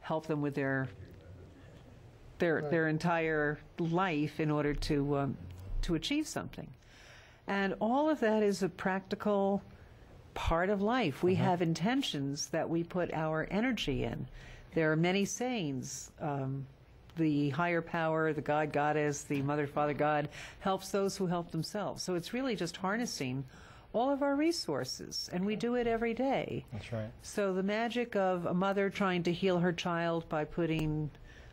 help them with their entire life in order to achieve something. And all of that is a practical part of life. We have intentions that we put our energy in. There are many sayings. The higher power, the God, Goddess, the Mother, Father, God, helps those who help themselves. So it's really just harnessing all of our resources, and we do it every day. That's right. So the magic of a mother trying to heal her child by putting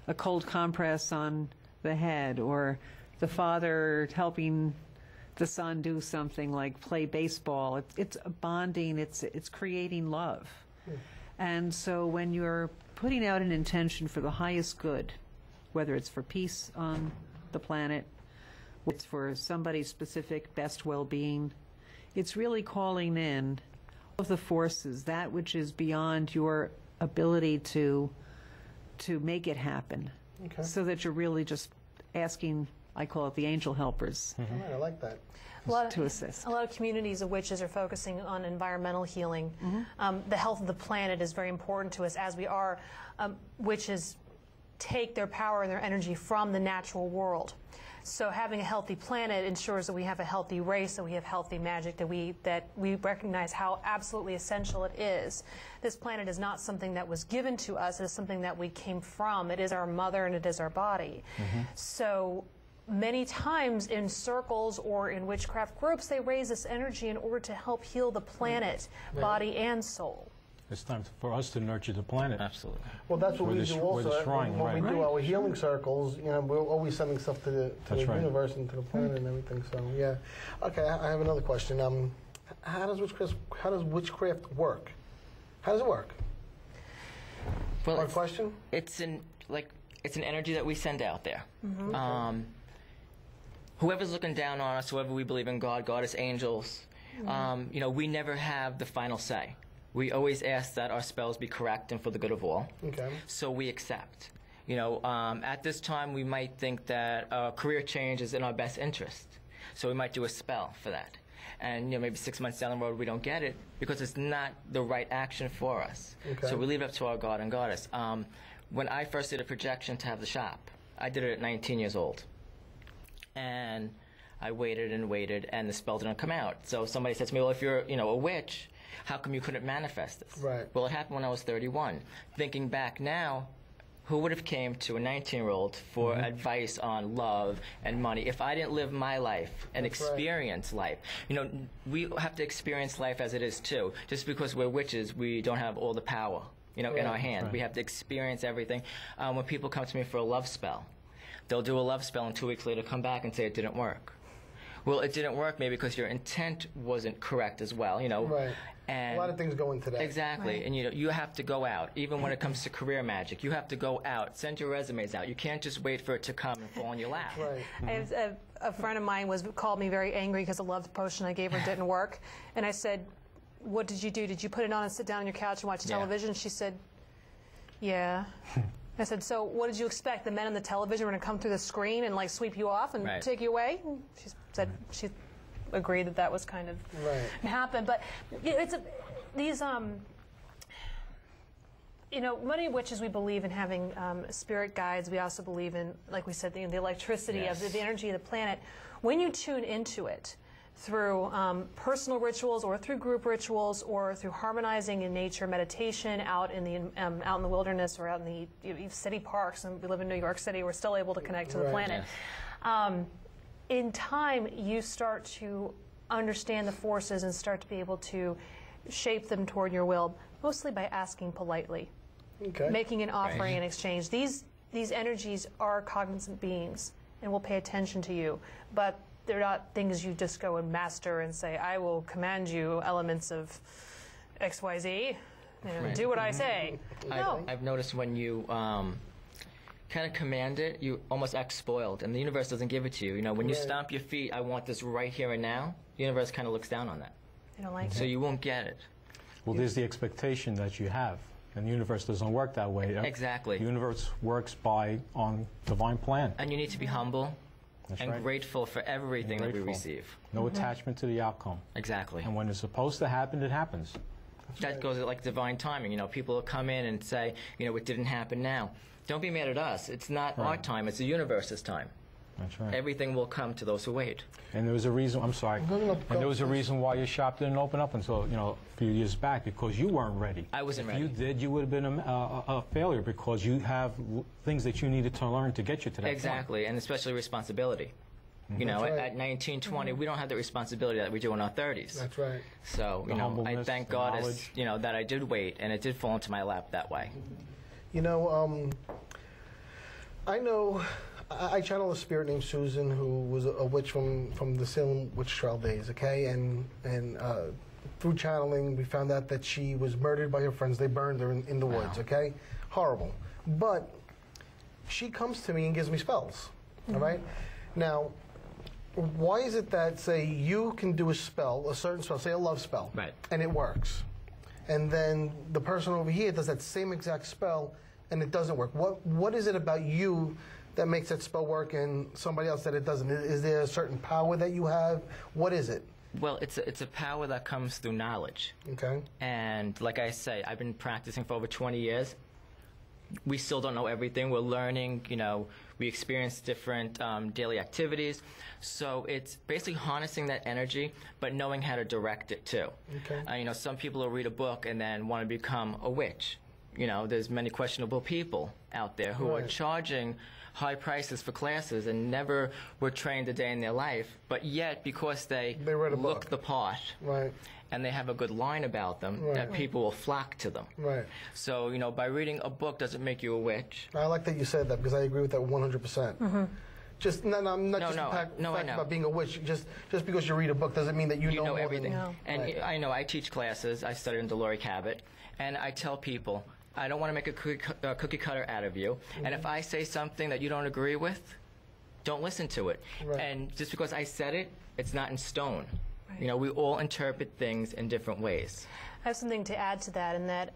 a cold compress on the head, or the father helping the son do something like play baseball. It's a bonding, it's creating love. And so when you're putting out an intention for the highest good, whether it's for peace on the planet, it's for somebody's specific best well-being, it's really calling in all of the forces, that which is beyond your ability to make it happen. Okay. So that you're really just asking, I call it the angel helpers, All right, I like that. to assist. A lot of communities of witches are focusing on environmental healing. The health of the planet is very important to us, as we are witches take their power and their energy from the natural world. So having a healthy planet ensures that we have a healthy race, that we have healthy magic, that we recognize how absolutely essential it is. This planet is not something that was given to us, it is something that we came from. It is our mother and it is our body. So many times in circles or in witchcraft groups, they raise this energy in order to help heal the planet, body and soul. It's time for us to nurture the planet. Absolutely. Well, that's what we do also. When we do our healing circles, you know, we're always sending stuff to the universe and to the planet and everything. So, yeah. Okay, I have another question. How does witchcraft work? How does it work? Well, Hard question? It's an energy that we send out there. Whoever's looking down on us, whoever we believe in, God, Goddess, angels, you know, we never have the final say. We always ask that our spells be correct and for the good of all. Okay. So we accept. You know, at this time we might think that a career change is in our best interest. So we might do a spell for that. And you know, maybe 6 months down the road we don't get it because it's not the right action for us. Okay. So we leave it up to our God and Goddess. When I first did a projection to have the shop, I did it at 19 years old. And I waited and waited, and the spell didn't come out. So somebody said to me, well, if you're, you know, a witch, how come you couldn't manifest this? Right. Well, it happened when I was 31. Thinking back now, who would have came to a 19-year-old for advice on love and money if I didn't live my life and experience life? You know, we have to experience life as it is, too. Just because we're witches, we don't have all the power, you know, in our hand. We have to experience everything. When people come to me for a love spell, they'll do a love spell and 2 weeks later come back and say it didn't work. Well, it didn't work maybe because your intent wasn't correct as well, you know. Right. And a lot of things go into that. Exactly. Right. And you know, you have to go out. Even when it comes to career magic, you have to go out, send your resumes out. You can't just wait for it to come and fall on your lap. Right. I have a friend of mine called me very angry because the love potion I gave her didn't work. And I said, what did you do? Did you put it on and sit down on your couch and watch television? She said, yeah. I said, so what did you expect? The men on the television were going to come through the screen and like sweep you off and take you away? She said she agreed that that was kind of happened. But it's these you know, many witches, we believe in having spirit guides. We also believe in, like we said, the electricity of the energy of the planet. When you tune into it through personal rituals or through group rituals or through harmonizing in nature, meditation out in the wilderness or out in the city parks, and we live in New York City, we're still able to connect to the planet. In time, you start to understand the forces and start to be able to shape them toward your will, mostly by asking politely, making an offering in exchange. These energies are cognizant beings and will pay attention to you, but they're not things you just go and master and say, I will command you elements of XYZ, do what I say. No. I've noticed when you kind of command it, you almost act spoiled, and the universe doesn't give it to you. You know, when you stomp your feet, I want this right here and now, the universe kind of looks down on that. They don't like it. So you won't get it. Well, there's the expectation that you have, and the universe doesn't work that way. Exactly. The universe works on divine plan. And you need to be humble and grateful for everything that we receive. No attachment to the outcome. Exactly. And when it's supposed to happen, it happens. That goes like divine timing. You know, people will come in and say, you know, it didn't happen now. Don't be mad at us. It's not our time. It's the universe's time. That's right. Everything will come to those who wait. And there was a reason, I'm sorry, and there was a reason why your shop didn't open up until, you know, a few years back, because you weren't ready. I wasn't ready. If you did, you would have been a failure, because you have things that you needed to learn to get you to that Exactly, point. And especially responsibility. You know, at 19, 20, we don't have the responsibility that we do in our 30s. That's right. So, you know, I thank God you know, that I did wait, and it did fall into my lap that way. You know, I know I channel a spirit named Susan, who was a witch from the Salem witch trial days, okay? And through channeling, we found out that she was murdered by her friends. They burned her in the woods, okay? Horrible. But she comes to me and gives me spells, all right? Now, why is it that, say, you can do a spell, a certain spell, say a love spell, and it works, and then the person over here does that same exact spell and it doesn't work? What is it about you that makes that spell work and somebody else that it doesn't? Is there a certain power that you have? What is it? Well, it's a power that comes through knowledge. Okay. And like I say, I've been practicing for over 20 years. We still don't know everything. We're learning, you know, we experience different daily activities. So it's basically harnessing that energy, but knowing how to direct it too. Okay. You know, some people will read a book and then want to become a witch. You know, there's many questionable people out there who are charging high prices for classes and never were trained a day in their life, but yet because they look the part and they have a good line about them, that people will flock to them. Right. So, you know, by reading a book doesn't make you a witch. I like that you said that, because I agree with that 100%. Just I'm not just about being a witch. Just because you read a book doesn't mean that you know more everything. Than, and I know I teach classes. I studied under Laurie Cabot, and I tell people, I don't want to make a cookie cutter out of you. And if I say something that you don't agree with, don't listen to it. And just because I said it, it's not in stone. You know, we all interpret things in different ways. I have something to add to that, in that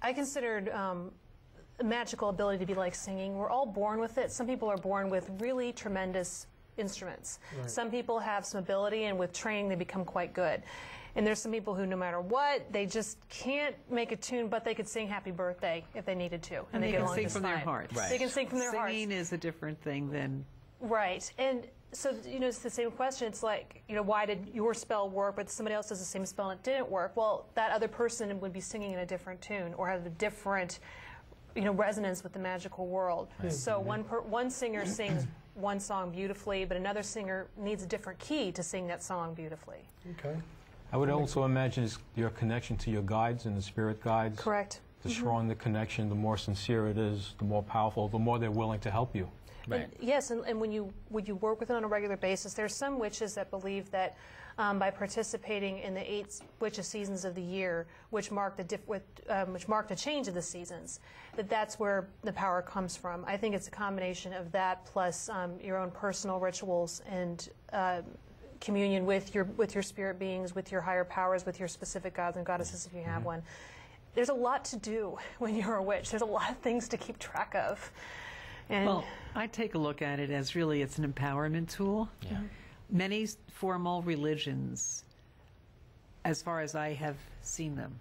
I considered a magical ability to be like singing. We're all born with it. Some people are born with really tremendous instruments. Some people have some ability, and with training they become quite good. And there's some people who, no matter what, they just can't make a tune, but they could sing Happy Birthday if they needed to. And they can sing from their hearts. They can sing from their hearts. Singing is a different thing than... Right. And so, you know, it's the same question. It's like, you know, why did your spell work, but somebody else does the same spell and it didn't work? Well, that other person would be singing in a different tune or have a different, you know, resonance with the magical world. So one singer sings one song beautifully, but another singer needs a different key to sing that song beautifully. Okay. I would also imagine your connection to your guides and the spirit guides. Correct. The stronger the connection, the more sincere it is, the more powerful, the more they're willing to help you. Right. And, yes, and when you work with it on a regular basis, there's some witches that believe that by participating in the 8 witches seasons of the year, which mark the change of the seasons, that's where the power comes from. I think it's a combination of that plus your own personal rituals and communion with your spirit beings, with your higher powers, with your specific gods and goddesses if you have one. There's a lot to do when you're a witch. There's a lot of things to keep track of. And well, I take a look at it as really it's an empowerment tool. Yeah. Many formal religions, as far as I have seen them,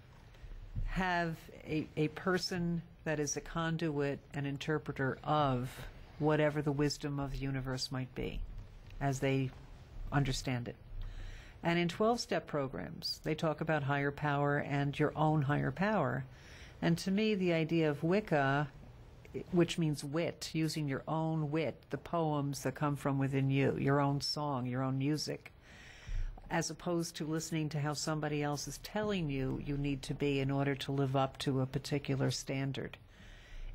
have a person that is a conduit and interpreter of whatever the wisdom of the universe might be, as they understand it. And in 12-step programs, they talk about higher power and your own higher power. And to me, the idea of Wicca, which means wit, using your own wit, the poems that come from within you, your own song, your own music, as opposed to listening to how somebody else is telling you you need to be in order to live up to a particular standard,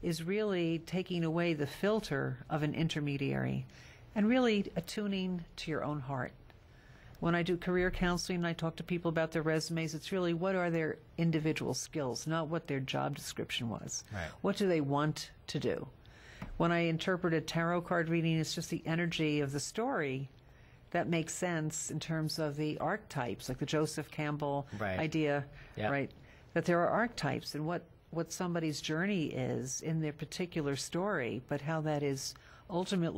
is really taking away the filter of an intermediary and really attuning to your own heart. When I do career counseling and I talk to people about their resumes, it's really what are their individual skills, not what their job description was. Right. What do they want to do? When I interpret a tarot card reading, it's just the energy of the story that makes sense in terms of the archetypes, like the Joseph Campbell idea, right? That there are archetypes and what somebody's journey is in their particular story, but how that is ultimately